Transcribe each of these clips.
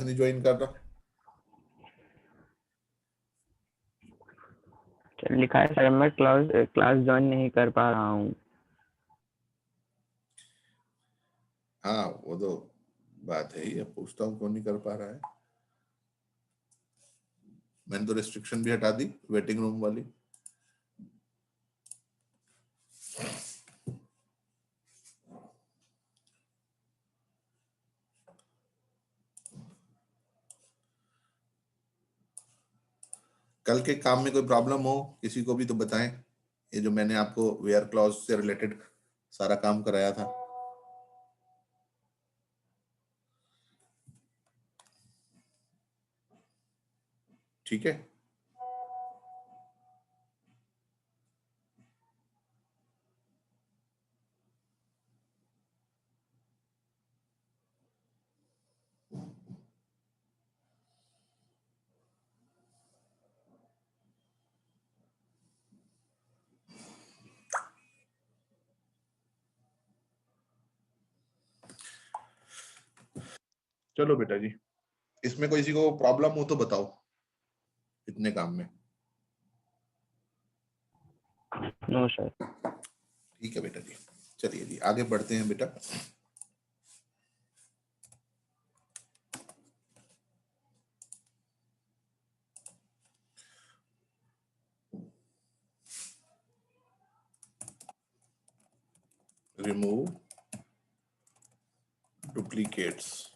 नहीं ज्वाइन कर रहा? लिखा है सर मैं क्लास ज्वाइन नहीं कर पा रहा हूँ। हाँ वो तो बात है ही। अब पूछता हूँ कौन नहीं कर पा रहा है। मैंने तो रिस्ट्रिक्शन भी हटा दी वेटिंग रूम वाली। कल के काम में कोई प्रॉब्लम हो किसी को भी तो बताएं। ये जो मैंने आपको वेयर क्लॉज से रिलेटेड सारा काम कराया था। ठीक है, चलो बेटा जी, इसमें किसी को प्रॉब्लम हो तो बताओ इतने काम में। No sir. ठीक है बेटा जी, चलिए जी आगे बढ़ते हैं बेटा। Remove duplicates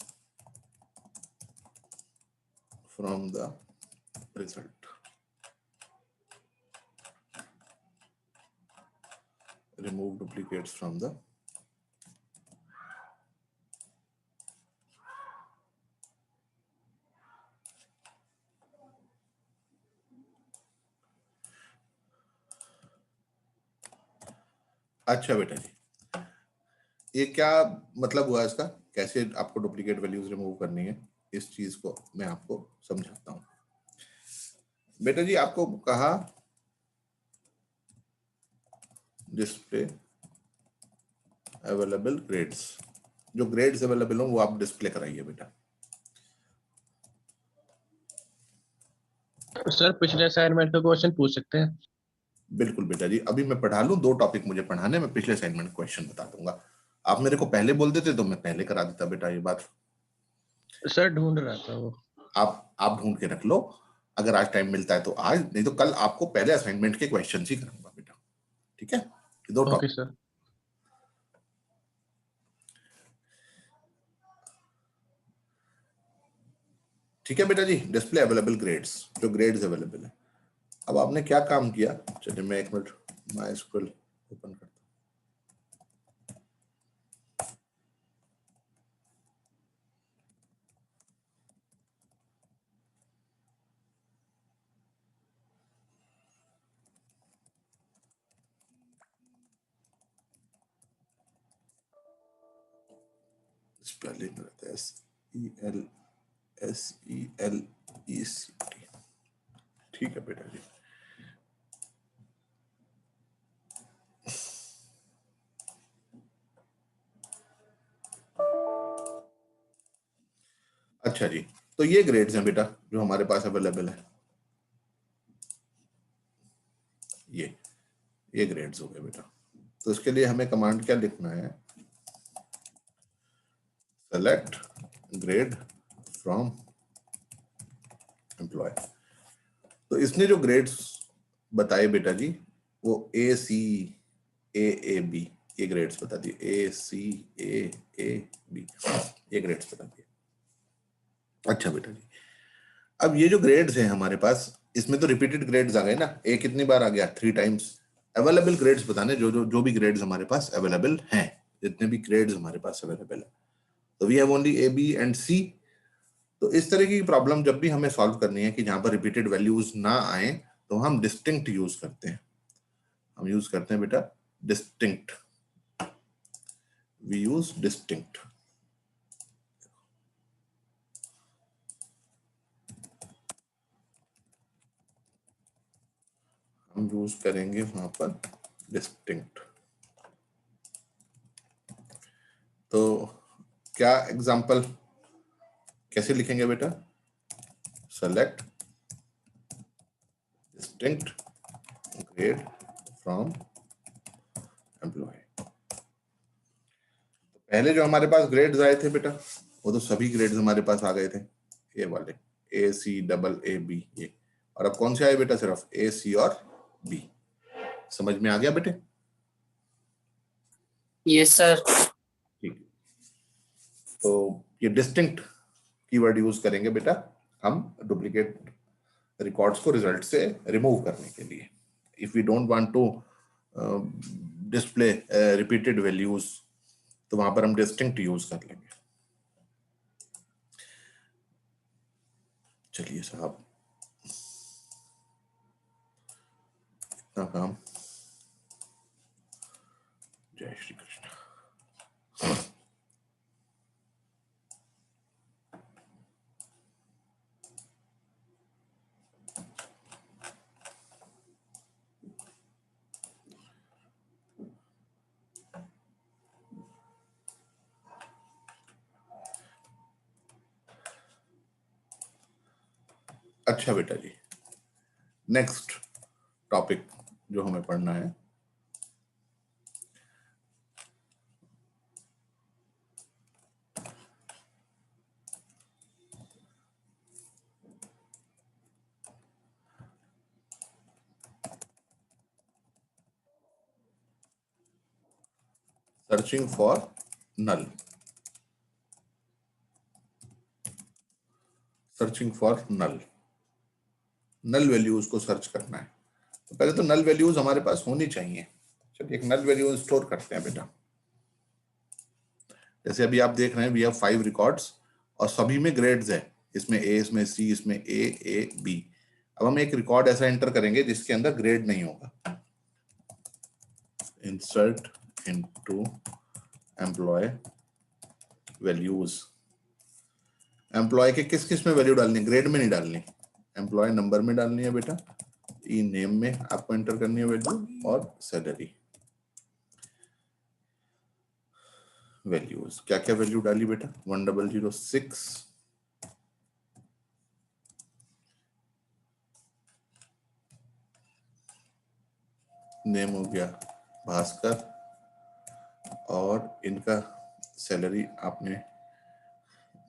from the result। remove duplicates from the अच्छा बेटा जी, ये क्या मतलब हुआ इसका? कैसे आपको डुप्लीकेट वैल्यूज रिमूव करनी है, इस चीज को मैं आपको समझाता हूं। बेटा जी आपको कहा डिस्प्ले अवेलेबल ग्रेड्स, जो ग्रेड्स अवेलेबल हो वो आप डिस्प्ले कराइए बेटा। सर पिछले असाइनमेंट का क्वेश्चन पूछ सकते हैं? बिल्कुल बेटा जी, अभी मैं पढ़ा लूं, 2 टॉपिक मुझे पढ़ाने, मैं पिछले असाइनमेंट क्वेश्चन बता दूंगा। आप मेरे को पहले बोल देते तो मैं पहले करा देता बेटा। ये बात सर ढूंढ रहा था वो। आप ढूंढ के रख लो। अगर आज टाइम मिलता है तो आज, नहीं तो कल आपको पहले असाइनमेंट के क्वेश्चन ही कराऊंगा बेटा। ठीक है, ये 2 ओके टॉपिक। सर। ठीक है बेटा जी, डिस्प्ले अवेलेबल ग्रेड्स, जो ग्रेड्स अवेलेबल है। अब आपने क्या काम किया, चलिए मैं 1 मिनट माई स्कूल ओपन करता हूँ। स्पेलिंग रहता है SELECT। ठीक है बेटा जी, अच्छा जी, तो ये ग्रेड्स हैं बेटा जो हमारे पास अवेलेबल है। ये ग्रेड्स हो गए बेटा। तो इसके लिए हमें कमांड क्या लिखना है? Select grade from employ. तो इसने जो ग्रेड्स बताए बेटा जी, वो ACAAB ये ग्रेड्स बता दिए। ACAAB ये ग्रेड्स बता दिए। अच्छा बेटा जी, अब ये जो ग्रेड्स हैं हमारे पास, इसमें तो रिपीटेड ग्रेड्स आ गए ना। ए कितनी बार आ गया? 3 टाइम्स। अवेलेबल ग्रेड्स बताने, जो भी ग्रेड्स हमारे पास अवेलेबल हैं, जितने भी ग्रेड्स हमारे पास अवेलेबल है। तो we have only A, B and C। तो इस तरह की प्रॉब्लम जब भी हमें सॉल्व करनी है कि जहां पर रिपीटेड वैल्यूज ना आए, तो हम डिस्टिंक्ट यूज करते हैं। हम यूज करते हैं बेटा डिस्टिंक्ट। We use distinct. हम यूज करेंगे वहां पर डिस्टिंक्ट। तो क्या एग्जांपल कैसे लिखेंगे बेटा? Select distinct grade from employ. पहले जो हमारे पास ग्रेड्स आए थे बेटा, वो तो सभी ग्रेड्स हमारे पास आ गए थे, ये वाले A C double A B ये। और अब कौन से आए बेटा? सिर्फ A C और B। समझ में आ गया बेटे? Yes sir. ठीक, तो ये डिस्टिंक्ट कीवर्ड यूज करेंगे बेटा हम डुप्लीकेट रिकॉर्ड्स को रिजल्ट से रिमूव करने के लिए। If we don't want to display repeated values, तो वहां पर हम डिस्टिंक्ट यूज कर लेंगे। चलिए साहब, इतना काम। जय श्री कृष्ण। अच्छा बेटा जी, नेक्स्ट टॉपिक जो हमें पढ़ना है, searching for null. Searching for null, null values को सर्च करना है। तो पहले तो नल वैल्यूज हमारे पास होनी चाहिए। चलिए एक नल वैल्यू स्टोर करते हैं बेटा। जैसे अभी आप देख रहे हैं वी हैव 5 रिकॉर्ड्स और सभी में ग्रेड्स है, इसमें A, इसमें C, इसमें A, B। अब हम एक रिकॉर्ड ऐसा एंटर करेंगे जिसके अंदर ग्रेड नहीं होगा। Insert into employee values. Employee के किस किस में वैल्यू डालनी है? ग्रेड में नहीं डालनी, एम्प्लॉय नंबर में डालनी है बेटा। ई नेम में आपको एंटर करनी है वैल्यू, और सैलरी वैल्यूज। क्या क्या वैल्यू डाली बेटा? 1006, नेम हो गया भास्कर, और इनका सैलरी आपने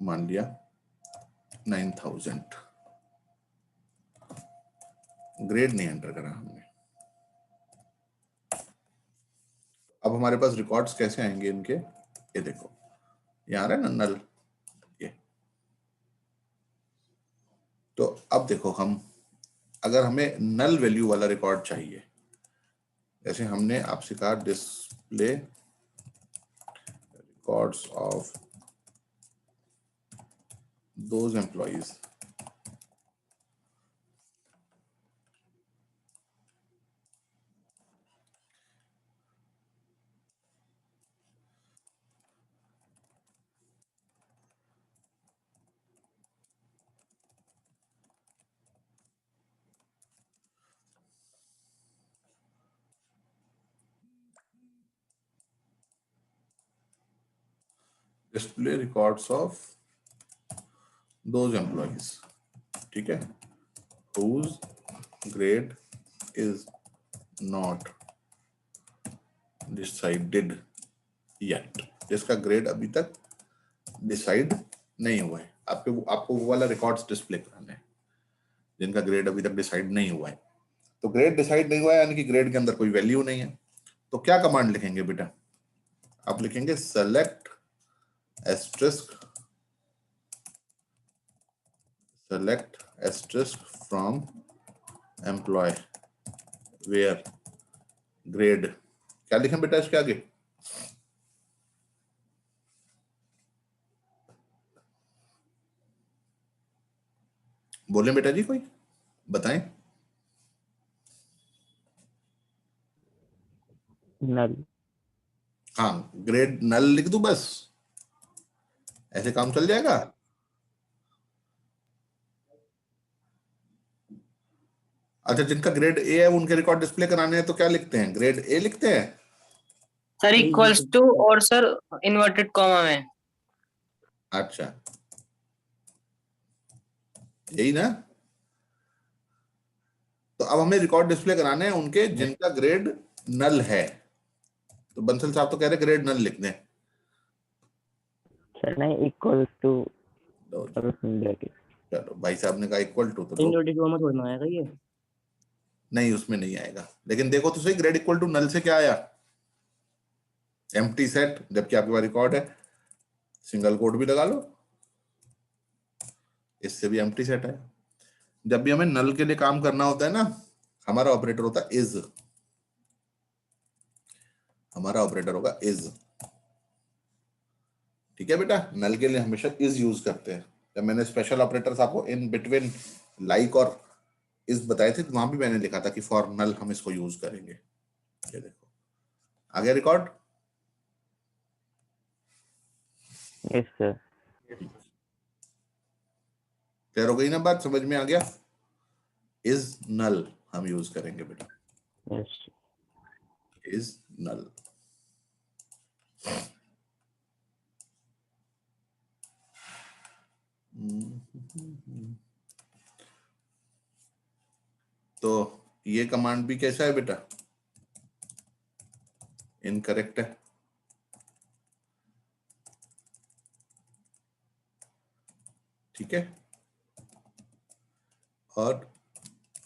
मान लिया 9000। ग्रेड नहीं एंटर करा हमने। अब हमारे पास रिकॉर्ड्स कैसे आएंगे इनके? ये देखो यहाँ आ रहा है ना नल, ये। तो अब देखो, हम अगर हमें नल वैल्यू वाला रिकॉर्ड चाहिए, जैसे हमने आपसे कहा display records of those employees, display records of those employees, ठीक है, whose grade is not decided yet, जिसका ग्रेड अभी तक डिसाइड नहीं हुआ है। आपको वो वाला रिकॉर्ड्स डिस्प्ले कराना है जिनका ग्रेड अभी तक डिसाइड नहीं हुआ है। तो ग्रेड डिसाइड नहीं हुआ है यानी कि ग्रेड के अंदर कोई वैल्यू नहीं है। तो क्या कमांड लिखेंगे बेटा? आप लिखेंगे select asterisk from employee where grade, क्या लिखें बेटा इसके आगे? बोले बेटा जी, कोई बताएं। नल। हाँ, ग्रेड नल लिख दूं बस? ऐसे काम चल जाएगा? अच्छा, जिनका ग्रेड ए है उनके रिकॉर्ड डिस्प्ले कराने हैं तो क्या लिखते हैं? ग्रेड ए लिखते हैं सर इक्वल्स टू, और सर इन्वर्टेड कॉमा में। अच्छा, यही ना। तो अब हमें रिकॉर्ड डिस्प्ले कराने हैं उनके जिनका ग्रेड नल है। तो बंसल साहब तो कह रहे ग्रेड नल लिख दें। सर नहीं, इक्वल टू लो जी, और उसमें ब्रैकेट। चलो भाई साहब ने कहा इक्वल टू, तो इन डिग्री में थोड़ा ना आएगा ये। नहीं उसमें नहीं आएगा, लेकिन देखो तो सही ग्रेड इक्वल टू नल से क्या आया, एम्प्टी सेट, जबकि आपके पास रिकॉर्ड है। सिंगल कोट भी लगा लो, इससे भी एम्प्टी सेट है। जब भी हमें नल के लिए काम करना होता है ना, हमारा ऑपरेटर होता है इज, हमारा ऑपरेटर होगा इज। ठीक है बेटा, नल के लिए हमेशा इज यूज करते हैं। जब मैंने स्पेशल ऑपरेटर्स आपको इन बिटवीन लाइक और इज बताए थे, तो वहां भी मैंने लिखा था कि फॉर नल हम इसको यूज करेंगे। ये देखो आ गया रिकॉर्ड। Yes sir. क्लियर हो गई ना बात, समझ में आ गया। इज नल हम यूज करेंगे बेटा, यस इज नल। तो ये कमांड भी कैसा है बेटा, इनकरेक्ट है। ठीक है, और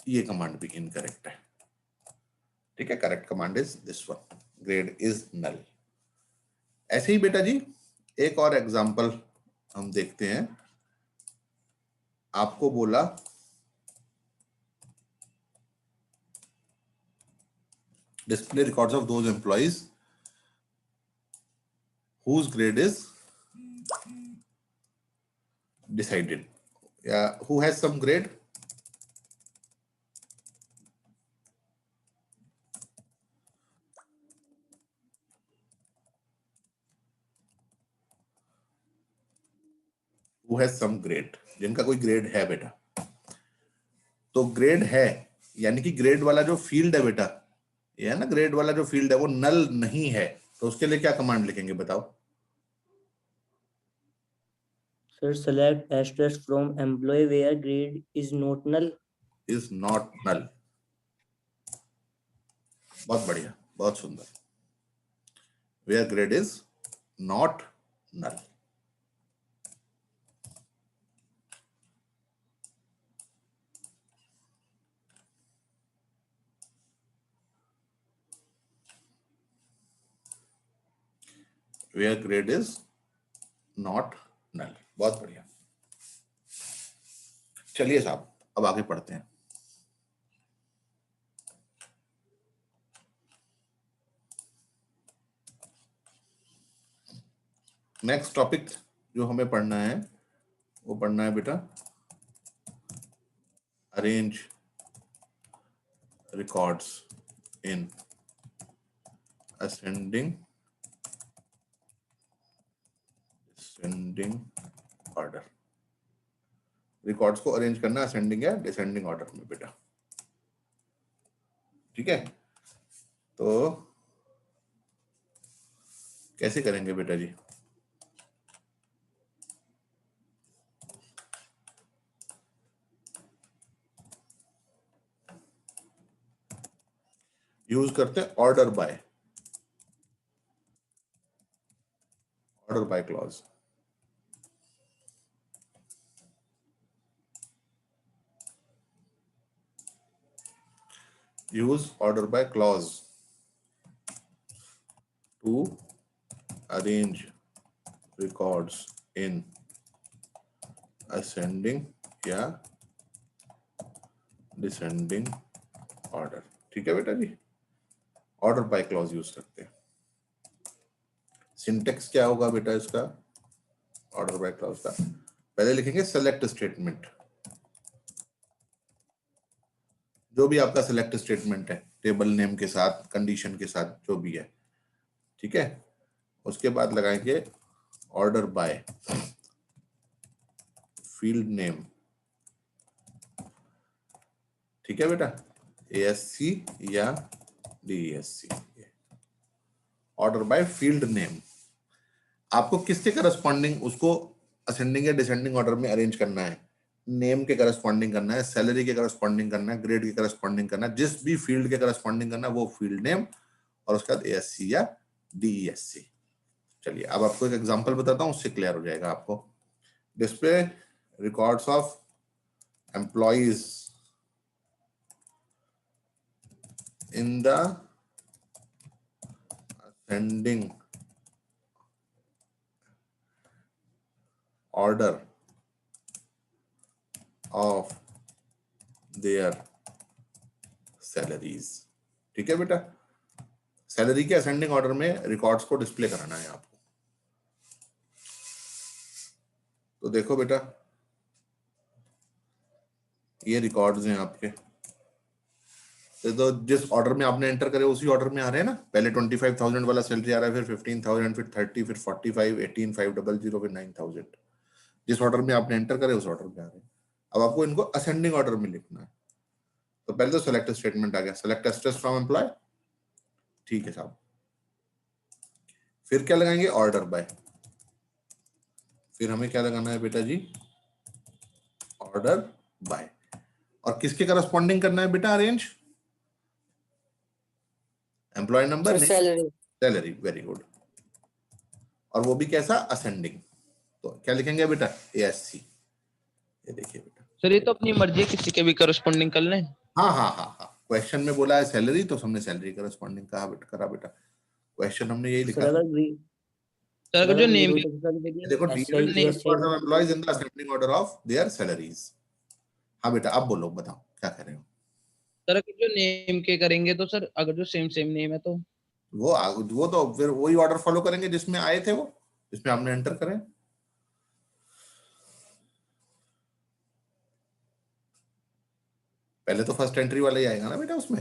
ये कमांड भी इनकरेक्ट है। ठीक है, correct command is this one, grade is null. ऐसे ही बेटा जी एक और एग्जांपल हम देखते हैं। आपको बोला display records of those employees whose grade is decided, who has some grade, who has some grade, जिनका कोई ग्रेड है बेटा। तो ग्रेड है यानी कि ग्रेड वाला जो फील्ड है बेटा, ये है ना, ग्रेड वाला जो फील्ड है वो नल नहीं है, तो उसके लिए क्या कमांड लिखेंगे बताओ। Sir select asterisk from employee where grade is not null. Is not null. बहुत बढ़िया, बहुत सुंदर। Where grade is not null. Where grade is not null, बहुत बढ़िया। चलिए साहब अब आगे पढ़ते हैं। नेक्स्ट टॉपिक जो हमें पढ़ना है वो पढ़ना है बेटा arrange records in ascending order. Records को अरेंज करना असेंडिंग या डिसेंडिंग ऑर्डर में बेटा। ठीक है, तो कैसे करेंगे बेटा जी। यूज करते हैं order by clause. use order by clause to arrange records in ascending या descending order। ठीक है बेटा जी, ऑर्डर बाय क्लॉज यूज करते हैं। सिंटेक्स क्या होगा बेटा इसका, ऑर्डर बाय क्लॉज का? पहले लिखेंगे सेलेक्ट स्टेटमेंट, जो भी आपका सेलेक्ट स्टेटमेंट है, टेबल नेम के साथ, कंडीशन के साथ, जो भी है। ठीक है, उसके बाद लगाएंगे ऑर्डर बाय फील्ड नेम। ठीक है बेटा, ASC या DESC। Order by field name, आपको किसके करस्पॉन्डिंग उसको असेंडिंग या डिसेंडिंग ऑर्डर में अरेंज करना है, नेम के करस्पॉन्डिंग करना है, सैलरी के करस्पॉन्डिंग करना है, ग्रेड के करस्पॉन्डिंग करना है, जिस भी फील्ड के करस्पॉन्डिंग करना है वो फील्ड नेम और उसके बाद एएससी या डीईएससी। चलिए अब आपको एक एग्जांपल बताता हूँ, उससे क्लियर हो जाएगा आपको। Display records of employees in the ascending order of there salaries. ठीक है बेटा, सैलरी के असेंडिंग ऑर्डर में रिकॉर्ड्स को डिस्प्ले कराना है आपको। तो देखो बेटा, ये रिकॉर्ड्स हैं आपके, तो जिस ऑर्डर में आपने एंटर करे उसी ऑर्डर में आ रहे हैं ना। पहले 25,000 वाला सैलरी आ रहा है, फिर 15,000, फिर 30, फिर 45, 18, 500, फिर 9,000। जिस ऑर्डर में आपने एंटर करे उस ऑर्डर में आ रहे हैं। अब आपको इनको असेंडिंग ऑर्डर में लिखना है। तो पहले तो सेलेक्ट स्टेटमेंट आ गया, सेलेक्ट एस्टेस फ्रॉम एम्प्लॉय। ठीक है साहब, फिर क्या लगाएंगे, ऑर्डर बाय। फिर हमें क्या लगाना है बेटा जी, ऑर्डर बाय। और किसके करस्पॉन्डिंग करना है बेटा arrange, employee number, salary. Salary, very good. और वो भी कैसा, असेंडिंग। तो क्या लिखेंगे बेटा, एएससी। ये देखिए बेटा, सर ये तो अपनी मर्जी है, किसी के भी करस्पॉन्डिंग कर लें। हाँ हाँ हाँ हाँ, क्वेश्चन में बोला है सैलरी तो हमने सैलरी करस्पॉन्डिंग कहा बेटा, करा बेटा, क्वेश्चन हमने यही लिखा सर था। अगर ग्रीड सर सर अगर जो अगर नेम ग्रेड के, होता तो ये देखो, एस डिटेल या records of employees in the same. Ascending order of there salaries. हाँ बेटा, अब बोलो, बताओ क्या कह रहे हो। सर अगर जो नेम के करेंगे तो सर अगर जो सेम सेम नेम है तो वो तो फिर वही ऑर्डर फॉलो करेंगे जिसमें आए थे, वो जिसमें आपने एंटर करें। पहले तो फर्स्ट एंट्री वाला ही आएगा ना बेटा उसमें।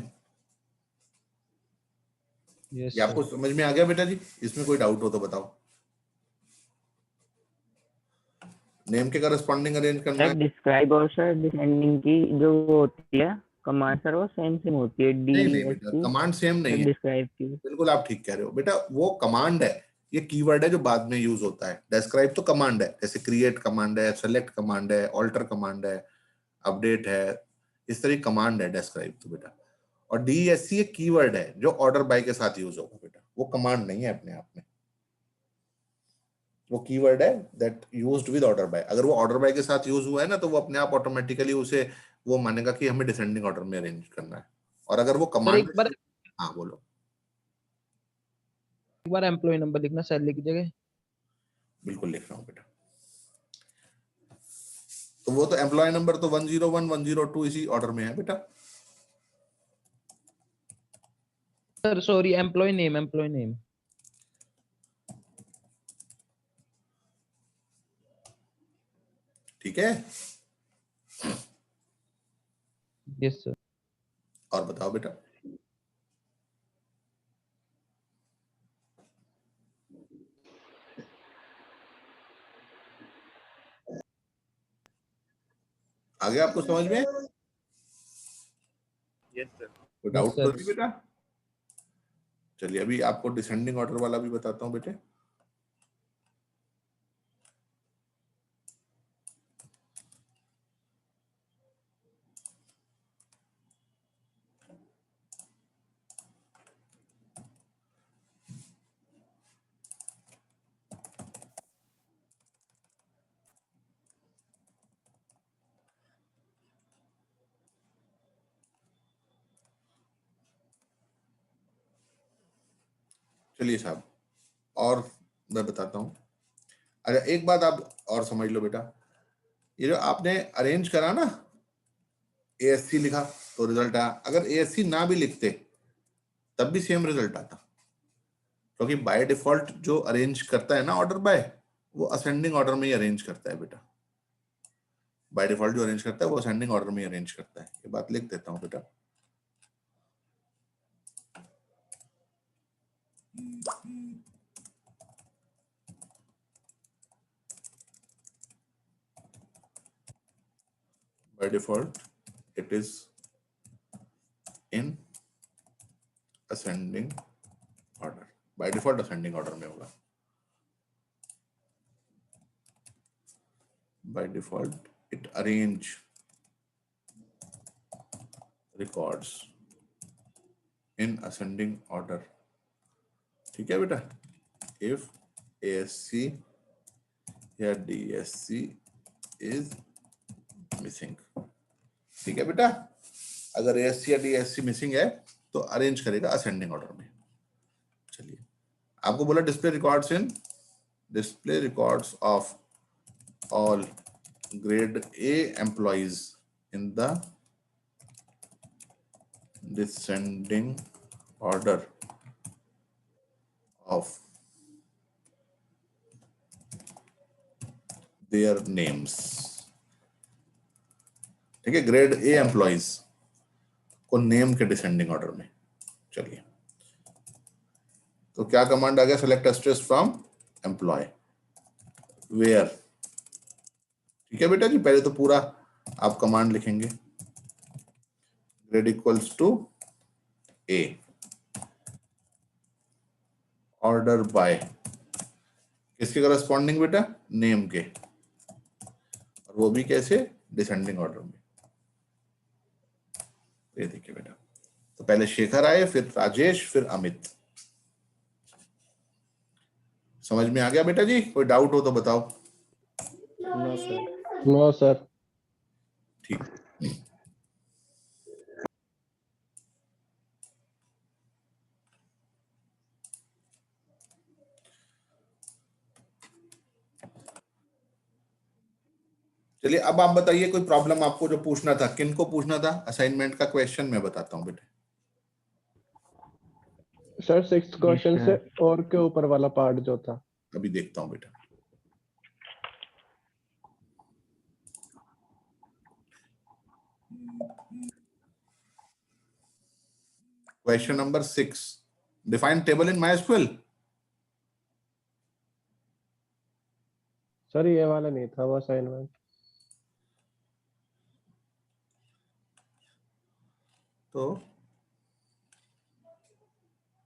यस ये आपको सर। समझ में आ गया बेटा जी, इसमें कोई डाउट हो तो बताओ। नेम के करस्पॉन्डिंग अरेंज करना सर है। डिस्क्राइब और सर डिसेंडिंग की जो वो होती है कमांड सर, वो सेम सेम होती है, डी नहीं नहीं एस बेटा, सी कमांड सेम नहीं है। डिस्क्राइब की। बिल्कुल आप ठीक कह रहे हो बेटा, वो कमांड है, ये कीवर्ड है जो बाद में यूज होता है। डिस्क्राइब तो कमांड है, जैसे क्रिएट कमांड है, सेलेक्ट कमांड है, ऑल्टर कमांड है, अपडेट है, इस तरह कमांड है डिस्क्राइब तो बेटा। और डीएससी एक कीवर्ड है जो ऑर्डर बाय के साथ यूज होगा बेटा, वो कमांड नहीं है अपने आप में, वो कीवर्ड है that used with order by. अगर वो ऑर्डर बाय के साथ यूज हुआ है ना, तो वो अपने आप ऑटोमेटिकली उसे वो मानेगा कि हमें डिसेंडिंग ऑर्डर में अरेंज करना है। और अगर वो सर कमांड, हाँ बोलो, एक बार एम्प्लॉय नंबर लिखना सैलरी की जगह। बिल्कुल लिख रहा हूँ बेटा। तो वो तो एम्प्लॉय नंबर तो 101, 102 इसी ऑर्डर में है बेटा। Sir sorry, employee name, employee name. ठीक है, यस सर। और बताओ बेटा। आगे आपको समझ में, यस सर। कोई यस डाउट तो सर। नहीं बेटा। चलिए अभी आपको डिसेंडिंग ऑर्डर वाला भी बताता हूँ बेटे। चलिए साहब, और मैं बताता हूँ। अच्छा एक बात आप और समझ लो बेटा, ये जो आपने अरेंज करा ना, एएससी लिखा तो रिजल्ट आया। अगर एएससी ना भी लिखते तब भी सेम रिजल्ट आता, क्योंकि बाय डिफॉल्ट जो अरेंज करता है ना ऑर्डर बाय, वो असेंडिंग ऑर्डर में ही अरेंज करता है बेटा। बाय डिफॉल्ट जो अरेंज करता है वो असेंडिंग ऑर्डर में ही अरेंज करता है। ये बात लिख देता हूँ बेटा। By default it is in ascending order, by default ascending order में होगा, by default it arrange records in ascending order. ठीक है बेटा, if ASC या DSC is missing. ठीक है बेटा, अगर ASC या DSC मिसिंग है तो अरेंज करेगा असेंडिंग ऑर्डर में. चलिए, आपको बोला display records of all grade A employees in the descending order of their names. ठीक है, ग्रेड A एम्प्लॉइज को नेम के डिसेंडिंग ऑर्डर में. चलिए, तो क्या कमांड आ गया? Select asterisk from employee where. ठीक है बेटा जी, पहले तो पूरा आप कमांड लिखेंगे. Grade equals to A, order by किसके करस्पॉन्डिंग बेटा? नेम के, और वो भी कैसे? डिसेंडिंग ऑर्डर में. ये देखिए बेटा, तो पहले शेखर आए, फिर राजेश, फिर अमित. समझ में आ गया बेटा जी? कोई डाउट हो तो बताओ. No sir. No sir. ठीक. चलिए, अब आप बताइए कोई प्रॉब्लम आपको जो पूछना था. किनको पूछना था? असाइनमेंट का क्वेश्चन मैं बताता हूँ बेटे. सर 6th क्वेश्चन Yes, से sir. और के ऊपर वाला पार्ट जो था. अभी देखता हूँ बेटा. क्वेश्चन नंबर 6, डिफाइन टेबल इन MySQL. सर ये वाला नहीं था वो असाइनमेंट. तो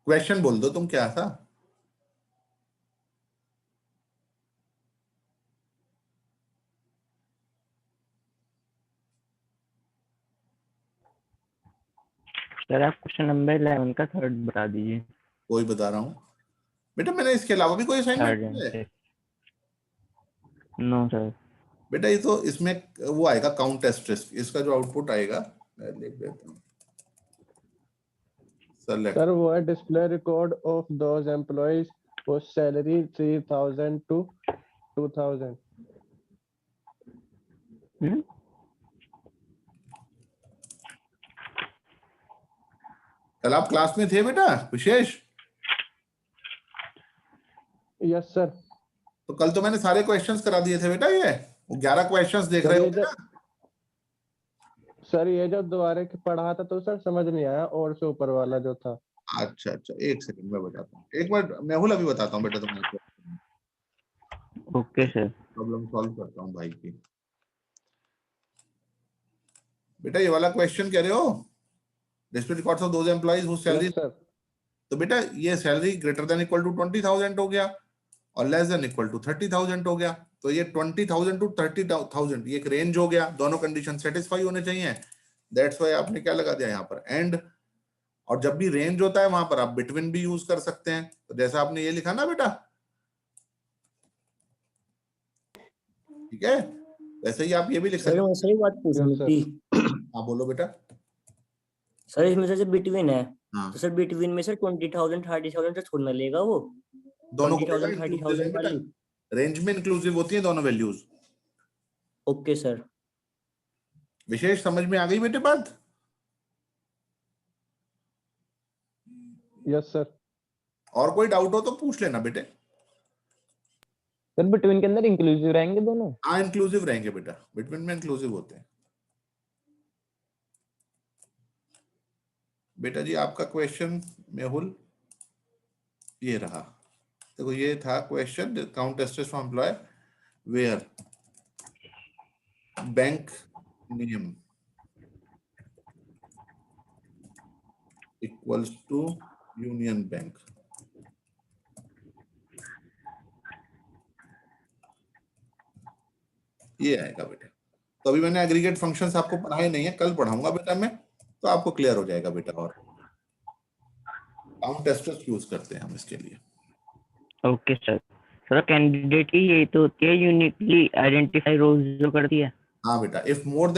क्वेश्चन बोल दो तुम, क्या था? सर आप क्वेश्चन नंबर 11 का थर्ड बता दीजिए. कोई बता रहा हूँ बेटा. मैंने इसके अलावा भी कोई थर्ड असाइनमेंट है? No sir. बेटा ये तो इसमें वो आएगा काउंट एस्टेरिस्क. इसका जो आउटपुट आएगा मैं लिख देता हूँ. सेलेक्ट. सर वो है display record of those employees whose salary 3000 to 2000. कल आप क्लास में थे बेटा विशेष? Yes sir. तो कल तो मैंने सारे क्वेश्चंस करा दिए थे बेटा. ये वो 11 क्वेश्चंस देख रहे हो ना? सर ये जो दोबारा के पढ़ा था तो सर समझ नहीं आया, और से ऊपर वाला जो था. अच्छा अच्छा, एक सेकंड मैं बताता हूँ. एक बार मेहुल अभी बताता हूँ बेटा तुम्हें. Okay sir. प्रॉब्लम सॉल्व करता हूँ भाई की. बेटा ये वाला क्वेश्चन कह रहे हो, display records of those employees whose salary. Yes sir. तो बेटा ये salary greater than equal to 20,000 हो गया और लेस देन इक्वल टू 30,000 हो गया. तो ये 20,000 टू 30,000 ये एक रेंज हो गया. दोनों कंडीशन सेटिस्फाई होने चाहिए. दैट्स व्हाई आपने क्या लगा दिया यहाँ पर? एंड. और जब भी रेंज होता है वहां पर आप बिटवीन भी यूज कर सकते हैं. तो जैसा आपने ये लिखा ना बेटा, ठीक है, वैसे ही आप ये भी लिख सकते सर हैं. मैं सही बात पूछनी Yes, sir. थी. हाँ बोलो बेटा. सर इसमें सर बिटवीन है, हाँ, तो सर बिटवीन में सर 20,000 30,000 से छोड़ना लेगा वो. दोनों को 20,000 inclusive है 30,000 बेटा. वाली. रेंज में इंक्लूसिव होती है दोनों वैल्यूज. Okay sir. विशेष समझ में आ गई बेटे बात? Yes sir. और कोई डाउट हो तो पूछ लेना बेटे. सर बिटवीन के अंदर इंक्लूसिव रहेंगे दोनों? हाँ इंक्लूसिव रहेंगे बेटा, बिटवीन में इंक्लूसिव होते हैं. बेटा जी आपका क्वेश्चन मेहुल ये रहा. देखो ये था question, count asterisk for employee where bank name equals to union bank. ये आएगा बेटा. तो अभी मैंने एग्रीगेट फंक्शंस आपको पढ़ाए नहीं है, कल पढ़ाऊंगा बेटा मैं, तो आपको क्लियर हो जाएगा बेटा। और काउंट टेस्ट यूज करते हैं हम इसके लिए। Okay sir. सर कैंडिडेट की ये तो होती है यूनिकली आइडेंटिफाई रोज जो करती है। हाँ बेटा, इफ मोर